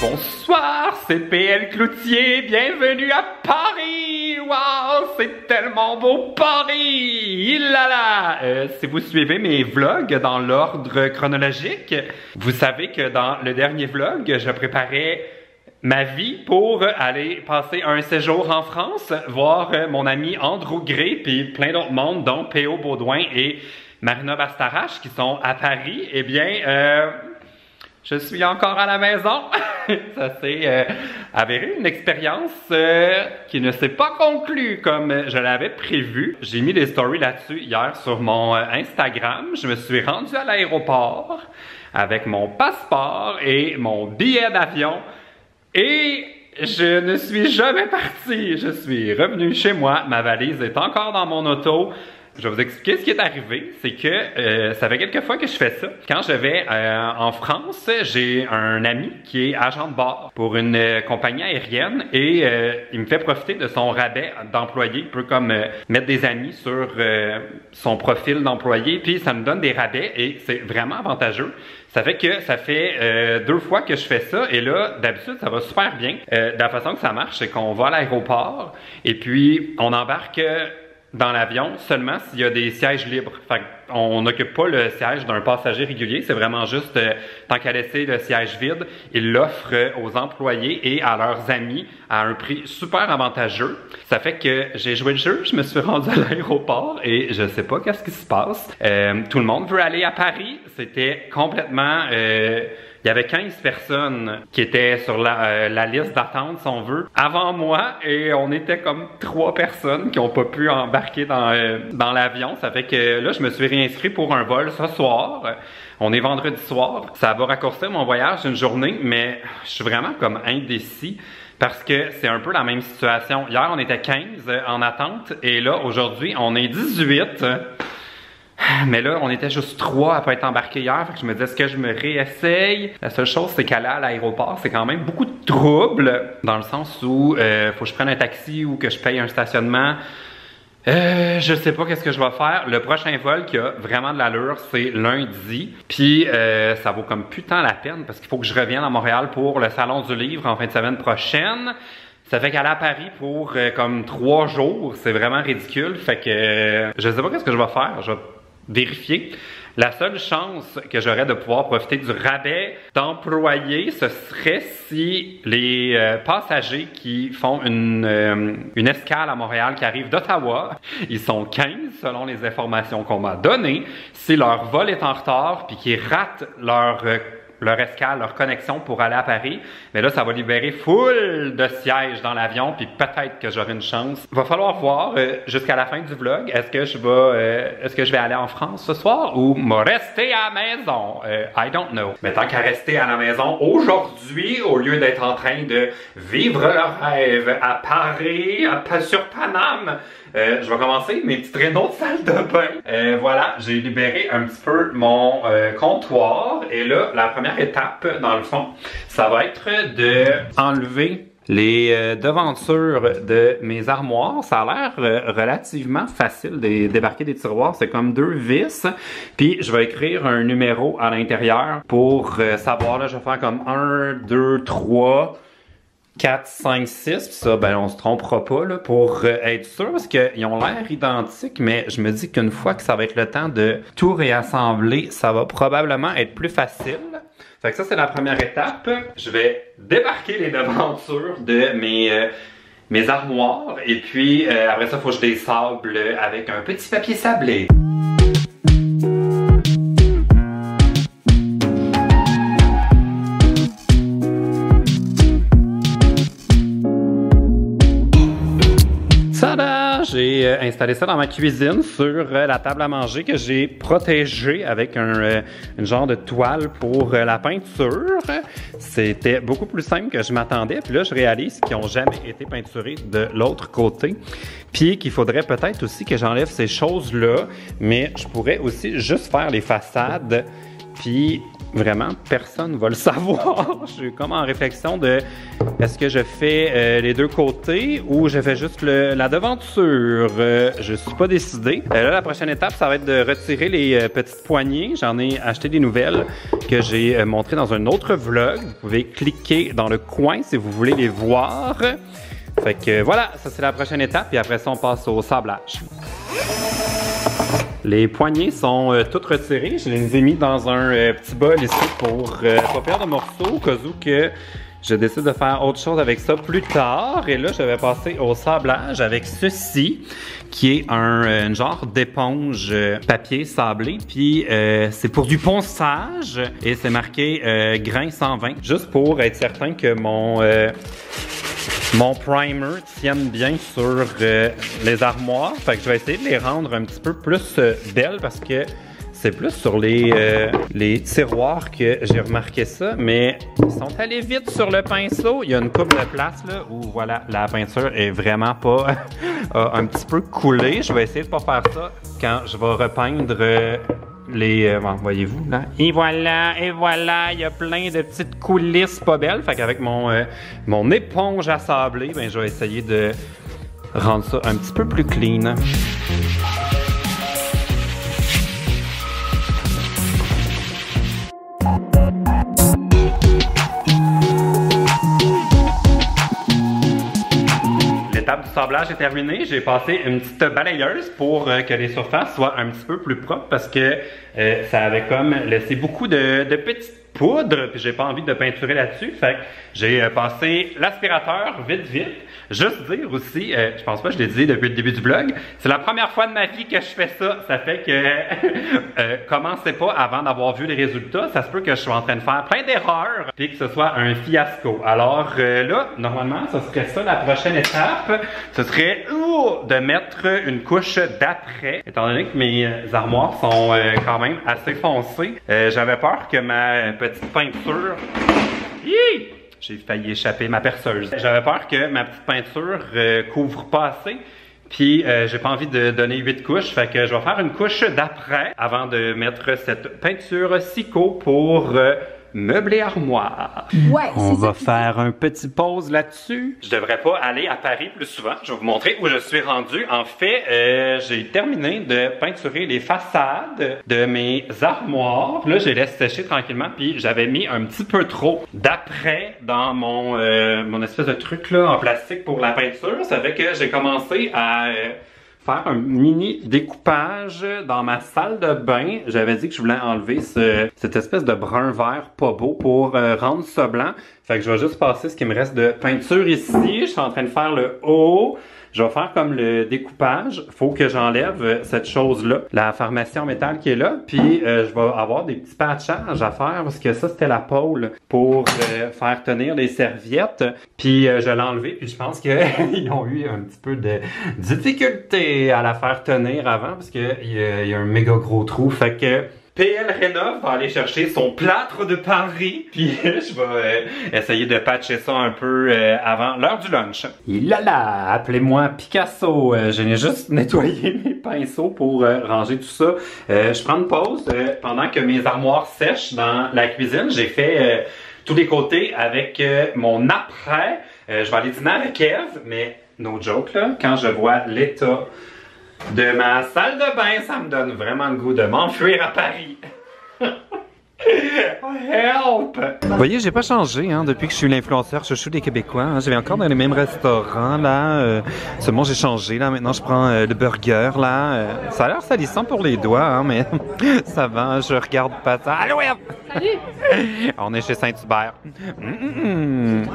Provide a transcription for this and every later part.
Bonsoir, c'est PL Cloutier, bienvenue à Paris! Wow, c'est tellement beau Paris! Si vous suivez mes vlogs dans l'ordre chronologique, vous savez que dans le dernier vlog, je préparais ma vie pour aller passer un séjour en France, voir mon ami Andrew Gray, puis plein d'autres mondes, dont P.O. Baudouin et Marina Bastarache, qui sont à Paris. Eh bien, je suis encore à la maison. Ça s'est avéré une expérience qui ne s'est pas conclue comme je l'avais prévu. J'ai mis des stories là-dessus hier sur mon Instagram. Je me suis rendu à l'aéroport avec mon passeport et mon billet d'avion. Et je ne suis jamais parti. Je suis revenu chez moi. Ma valise est encore dans mon auto. Je vais vous expliquer ce qui est arrivé. C'est que ça fait quelques fois que je fais ça. Quand je vais en France, j'ai un ami qui est agent de bord pour une compagnie aérienne et il me fait profiter de son rabais d'employé, un peu comme mettre des amis sur son profil d'employé, puis ça me donne des rabais et c'est vraiment avantageux. Ça fait que ça fait 2 fois que je fais ça et là, d'habitude, ça va super bien. De la façon que ça marche, c'est qu'on va à l'aéroport et puis on embarque dans l'avion seulement s'il y a des sièges libres. Fait qu'on n'occupe pas le siège d'un passager régulier, c'est vraiment juste, tant qu'à laisser le siège vide, ils l'offrent aux employés et à leurs amis à un prix super avantageux. Ça fait que j'ai joué le jeu, je me suis rendu à l'aéroport et je sais pas qu'est-ce qui se passe. Tout le monde veut aller à Paris, c'était complètement... il y avait 15 personnes qui étaient sur la liste d'attente, si on veut, avant moi, et on était comme 3 personnes qui n'ont pas pu embarquer dans l'avion. Ça fait que là, je me suis réinscrit pour un vol ce soir. On est vendredi soir. Ça va raccourcir mon voyage d'une journée, mais je suis vraiment comme indécis parce que c'est un peu la même situation. Hier, on était 15 en attente, et là, aujourd'hui, on est 18. Mais là, on était juste 3 à pas être embarqués hier, fait que je me disais, est-ce que je me réessaye? La seule chose, c'est qu'aller à l'aéroport, c'est quand même beaucoup de trouble, dans le sens où faut que je prenne un taxi ou que je paye un stationnement. Je sais pas qu'est-ce que je vais faire. Le prochain vol qui a vraiment de l'allure, c'est lundi. Puis ça vaut comme putain la peine parce qu'il faut que je revienne à Montréal pour le Salon du Livre en fin de semaine prochaine. Ça fait qu'aller à Paris pour comme 3 jours, c'est vraiment ridicule. Fait que je sais pas qu'est-ce que je vais faire. Je vais vérifier. La seule chance que j'aurais de pouvoir profiter du rabais d'employés, ce serait si les passagers qui font une escale à Montréal qui arrivent d'Ottawa, ils sont 15 selon les informations qu'on m'a données, si leur vol est en retard puis qu'ils ratent leur escale, leur connexion pour aller à Paris, mais là, ça va libérer full de sièges dans l'avion, puis peut-être que j'aurai une chance. Il va falloir voir jusqu'à la fin du vlog, est-ce que je vais aller en France ce soir ou me rester à la maison? I don't know. Mais tant qu'à rester à la maison aujourd'hui, au lieu d'être en train de vivre le rêve à Paris, sur Paname, je vais commencer mes petits traîneaux de salle de bain. Voilà, j'ai libéré un petit peu mon comptoir. Et là, la première étape, dans le fond, ça va être de enlever les devantures de mes armoires. Ça a l'air relativement facile de débarquer des tiroirs. C'est comme 2 vis. Puis je vais écrire un numéro à l'intérieur pour savoir. Là, je vais faire comme 1, 2, 3... 4, 5, 6, puis ça, ben on se trompera pas là, pour être sûr, parce qu'ils ont l'air identiques, mais je me dis qu'une fois que ça va être le temps de tout réassembler, ça va probablement être plus facile. Fait que ça, c'est la première étape. Je vais débarquer les devantures de mes armoires, et puis après ça, il faut que je les sable avec un petit papier sablé. J'ai installé ça dans ma cuisine sur la table à manger que j'ai protégée avec une genre de toile pour la peinture. C'était beaucoup plus simple que je m'attendais. Puis là, je réalise qu'ils n'ont jamais été peinturés de l'autre côté. Puis qu'il faudrait peut-être aussi que j'enlève ces choses-là. Mais je pourrais aussi juste faire les façades puis vraiment, personne ne va le savoir. Je suis comme en réflexion de est-ce que je fais les deux côtés ou je fais juste la devanture. Je suis pas décidé. Là, la prochaine étape, ça va être de retirer les petites poignées. J'en ai acheté des nouvelles que j'ai montrées dans un autre vlog. Vous pouvez cliquer dans le coin si vous voulez les voir. Fait que voilà, ça c'est la prochaine étape. Et après ça, on passe au sablage. Les poignées sont toutes retirées. Je les ai mis dans un petit bol ici pour pas perdre de morceaux au cas où que je décide de faire autre chose avec ça plus tard. Et là, je vais passer au sablage avec ceci, qui est un genre d'éponge papier sablé. Puis c'est pour du ponçage et c'est marqué grain 120, juste pour être certain que mon primer tienne bien sur les armoires. Fait que je vais essayer de les rendre un petit peu plus belles parce que c'est plus sur les tiroirs que j'ai remarqué ça, mais ils sont allés vite sur le pinceau. Il y a une couple de places là où voilà, la peinture est vraiment pas un petit peu coulée. Je vais essayer de pas faire ça quand je vais repeindre bon, voyez-vous là? Et voilà, il y a plein de petites coulisses pas belles. Fait qu'avec mon éponge à sabler, ben, je vais essayer de rendre ça un petit peu plus clean. L'étape du sablage est terminée. J'ai passé une petite balayeuse pour que les surfaces soient un petit peu plus propres parce que ça avait comme laissé beaucoup de petites poudres puis j'ai pas envie de peinturer là-dessus. Fait que j'ai passé l'aspirateur vite. Juste dire aussi, je pense pas que je l'ai dit depuis le début du vlog, c'est la première fois de ma vie que je fais ça. Ça fait que commencez pas avant d'avoir vu les résultats. Ça se peut que je sois en train de faire plein d'erreurs puis que ce soit un fiasco. Alors là, normalement, ce serait ça la prochaine étape. Ce serait de mettre une couche d'après. Étant donné que mes armoires sont quand même assez foncées, j'avais peur que ma petite peinture... J'ai failli échapper ma perceuse. J'avais peur que ma petite peinture couvre pas assez. Puis j'ai pas envie de donner 8 couches, fait que je vais faire une couche d'après avant de mettre cette peinture Cico pour meubler armoire. Ouais, on va faire un petit pause là-dessus. Je devrais pas aller à Paris plus souvent. Je vais vous montrer où je suis rendu. En fait, j'ai terminé de peinturer les façades de mes armoires. Là, je les laisse sécher tranquillement. Puis j'avais mis un petit peu trop d'après dans mon espèce de truc là en plastique pour la peinture. Ça fait que j'ai commencé à faire un mini découpage dans ma salle de bain. J'avais dit que je voulais enlever cette espèce de brun vert pas beau pour rendre ça blanc. Fait que je vais juste passer ce qui me reste de peinture ici. Je suis en train de faire le haut. Je vais faire comme le découpage. Faut que j'enlève cette chose-là, la pharmacie en métal qui est là. Puis je vais avoir des petits patchages à faire parce que ça, c'était la pôle pour faire tenir les serviettes. Puis je l'ai enlevé. Puis je pense qu'ils ont eu un petit peu de difficulté à la faire tenir avant parce qu'il y a un méga gros trou. Fait que PL Rénov va aller chercher son plâtre de Paris, puis je vais essayer de patcher ça un peu avant l'heure du lunch. Il appelez-moi Picasso. Je n'ai juste nettoyé mes pinceaux pour ranger tout ça. Je prends une pause pendant que mes armoires sèchent dans la cuisine. J'ai fait tous les côtés avec mon après. Je vais aller dîner avec Eve, mais no joke là, quand je vois l'état de ma salle de bain, ça me donne vraiment le goût de m'enfuir à Paris. Help! Vous voyez, j'ai pas changé hein, depuis que je suis l'influenceur chouchou des Québécois. Hein. Je vais encore dans les mêmes restaurants là. Seulement j'ai changé là. Maintenant je prends le burger là. Ça a l'air salissant pour les doigts, hein, mais ça va. Je regarde pas ça. Allô, Eve! Salut! On est chez Saint-Hubert.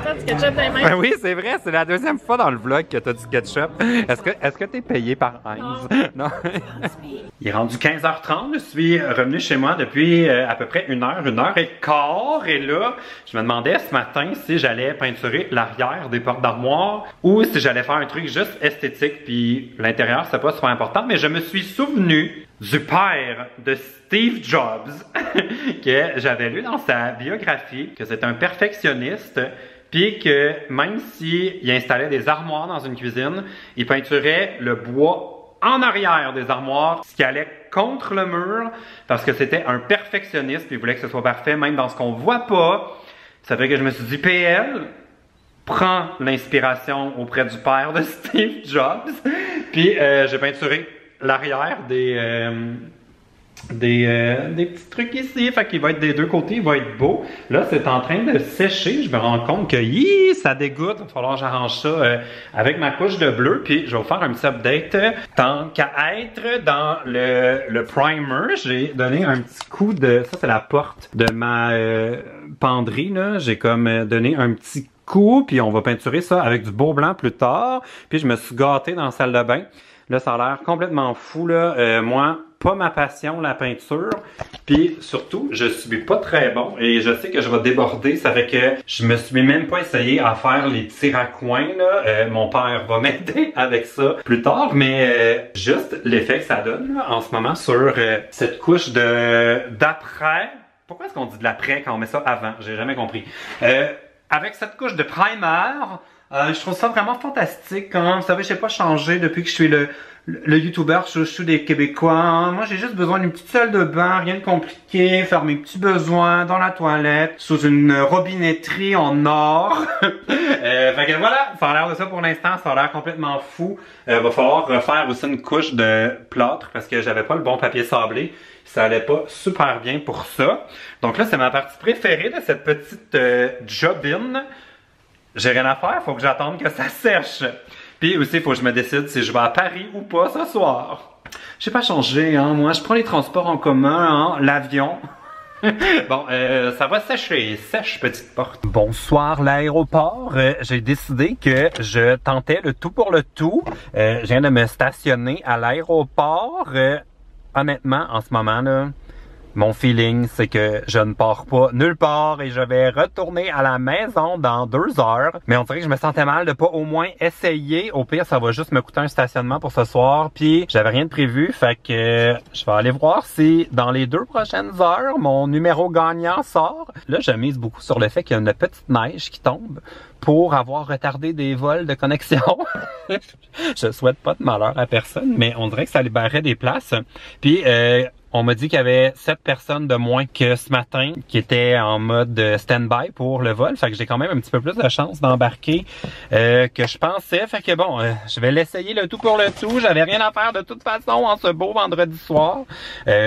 T'as du ketchup dans les mains? Oui, c'est vrai. C'est la deuxième fois dans le vlog que t'as du ketchup. Est-ce que t'es payé par Heinz? Non. Il est rendu 15h30. Je suis revenu chez moi depuis à peu près une heure et quart. Et là, je me demandais ce matin si j'allais peinturer l'arrière des portes d'armoire ou si j'allais faire un truc juste esthétique. Puis l'intérieur, c'est pas super important. Mais je me suis souvenu du père de Steve Jobs que j'avais lu dans sa biographie, que c'est un perfectionniste. Puis que même s'il installait des armoires dans une cuisine, il peinturait le bois en arrière des armoires, ce qui allait contre le mur, parce que c'était un perfectionniste, puis il voulait que ce soit parfait, même dans ce qu'on voit pas. Ça fait que je me suis dit, PL, prends l'inspiration auprès du père de Steve Jobs. Puis j'ai peinturé l'arrière des petits trucs ici, fait qu'il va être des deux côtés, il va être beau. Là, c'est en train de sécher, je me rends compte que ça dégoûte, il va falloir que j'arrange ça avec ma couche de bleu, puis je vais vous faire un petit update. Tant qu'à être dans le primer, j'ai donné un petit coup de... Ça, c'est la porte de ma penderie, là. J'ai comme donné un petit coup, puis on va peinturer ça avec du beau blanc plus tard. Puis je me suis gâté dans la salle de bain. Là, ça a l'air complètement fou, là. Moi, pas ma passion, la peinture. Puis surtout, je suis pas très bon et je sais que je vais déborder. Ça fait que je me suis même pas essayé à faire les tirs à coin, là. Mon père va m'aider avec ça plus tard, mais juste l'effet que ça donne, là, en ce moment sur cette couche d'après. Pourquoi est-ce qu'on dit de l'après quand on met ça avant? J'ai jamais compris. Avec cette couche de primer, je trouve ça vraiment fantastique. Quand, vous savez, je sais pas changer depuis que je suis le YouTuber chouchou des Québécois. Moi, j'ai juste besoin d'une petite salle de bain, rien de compliqué, faire mes petits besoins dans la toilette, sous une robinetterie en or. Fait que voilà, ça a l'air de ça pour l'instant, ça a l'air complètement fou. Va falloir refaire aussi une couche de plâtre parce que j'avais pas le bon papier sablé. Ça allait pas super bien pour ça. Donc là, c'est ma partie préférée de cette petite jobine. J'ai rien à faire, faut que j'attende que ça sèche. Puis aussi, il faut que je me décide si je vais à Paris ou pas ce soir. J'ai pas changé, hein, moi. Je prends les transports en commun, hein, l'avion. Bon, ça va sécher. Sèche, petite porte. Bonsoir, l'aéroport. J'ai décidé que je tentais le tout pour le tout. Je viens de me stationner à l'aéroport. Honnêtement, en ce moment, là, mon feeling, c'est que je ne pars pas nulle part et je vais retourner à la maison dans 2 heures. Mais on dirait que je me sentais mal de pas au moins essayer. Au pire, ça va juste me coûter un stationnement pour ce soir. Puis, j'avais rien de prévu. Fait que je vais aller voir si dans les 2 prochaines heures, mon numéro gagnant sort. Là, je mise beaucoup sur le fait qu'il y a une petite neige qui tombe pour avoir retardé des vols de connexion. Je souhaite pas de malheur à personne, mais on dirait que ça libérerait des places. Puis, on m'a dit qu'il y avait 7 personnes de moins que ce matin qui étaient en mode stand-by pour le vol. Fait que j'ai quand même un petit peu plus de chance d'embarquer que je pensais. Fait que bon, je vais l'essayer le tout pour le tout. J'avais rien à faire de toute façon en ce beau vendredi soir.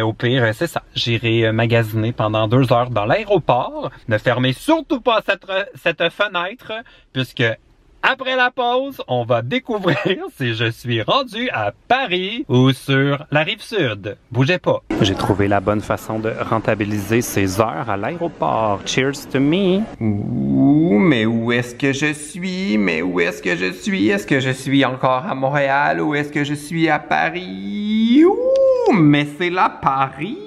Au pire, c'est ça. J'irai magasiner pendant 2 heures dans l'aéroport. Ne fermez surtout pas cette fenêtre puisque après la pause, on va découvrir si je suis rendu à Paris ou sur la Rive-Sud. Bougez pas. J'ai trouvé la bonne façon de rentabiliser ces heures à l'aéroport. Cheers to me. Ouh, mais où est-ce que je suis? Mais où est-ce que je suis? Est-ce que je suis encore à Montréal ou est-ce que je suis à Paris? Ouh, mais c'est là Paris!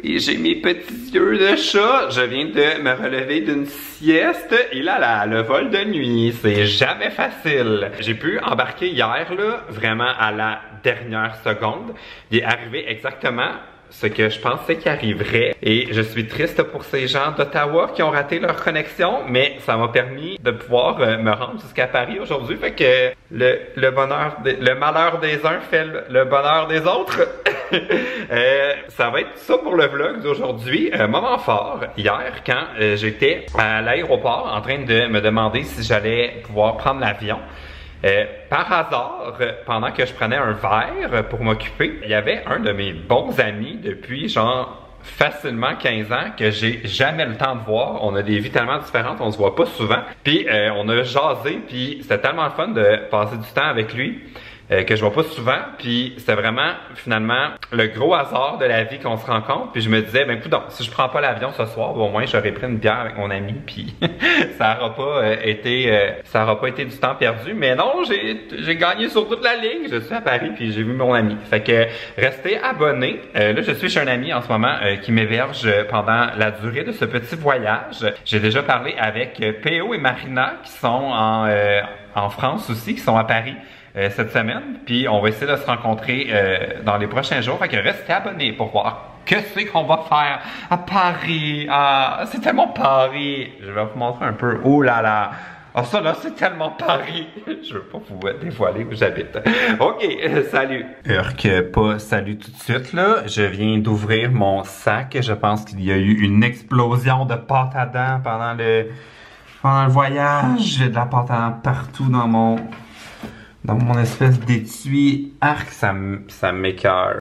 Et j'ai mes petits yeux de chat. Je viens de me relever d'une sieste. Et là, le vol de nuit, c'est jamais facile. J'ai pu embarquer hier, là, vraiment à la dernière seconde. Il est arrivé exactement ce que je pensais qu'il arriverait. Et je suis triste pour ces gens d'Ottawa qui ont raté leur connexion, mais ça m'a permis de pouvoir me rendre jusqu'à Paris aujourd'hui. Fait que le malheur des uns fait le bonheur des autres. Ça va être ça pour le vlog d'aujourd'hui. Moment fort, hier, quand j'étais à l'aéroport en train de me demander si j'allais pouvoir prendre l'avion. Par hasard, pendant que je prenais un verre pour m'occuper, il y avait un de mes bons amis depuis genre facilement 15 ans que j'ai jamais le temps de voir. On a des vies tellement différentes, on se voit pas souvent. Puis on a jasé, puis c'était tellement le fun de passer du temps avec lui. Que je vois pas souvent, puis c'était vraiment finalement le gros hasard de la vie qu'on se rencontre, puis je me disais, ben écoute, si je prends pas l'avion ce soir, ben, au moins j'aurais pris une bière avec mon ami, puis ça aura pas été du temps perdu, mais non, j'ai gagné sur toute la ligne, je suis à Paris, puis j'ai vu mon ami. Fait que restez abonnés. Là, je suis chez un ami en ce moment qui m'héberge pendant la durée de ce petit voyage. J'ai déjà parlé avec P.O. et Marina qui sont en France aussi, qui sont à Paris. Cette semaine, puis on va essayer de se rencontrer dans les prochains jours. Fait que restez abonnés pour voir que c'est qu'on va faire à Paris. Ah, c'est tellement Paris. Je vais vous montrer un peu. Oh là là. Ah, ça là, c'est tellement Paris. Je veux pas vous dévoiler où j'habite. Ok, salut. Pas salut tout de suite, là. Je viens d'ouvrir mon sac. Je pense qu'il y a eu une explosion de pâte à dents pendant le voyage. J'ai de la pâte à dents partout dans mon espèce d'étui. Arc, ça m'écoeure.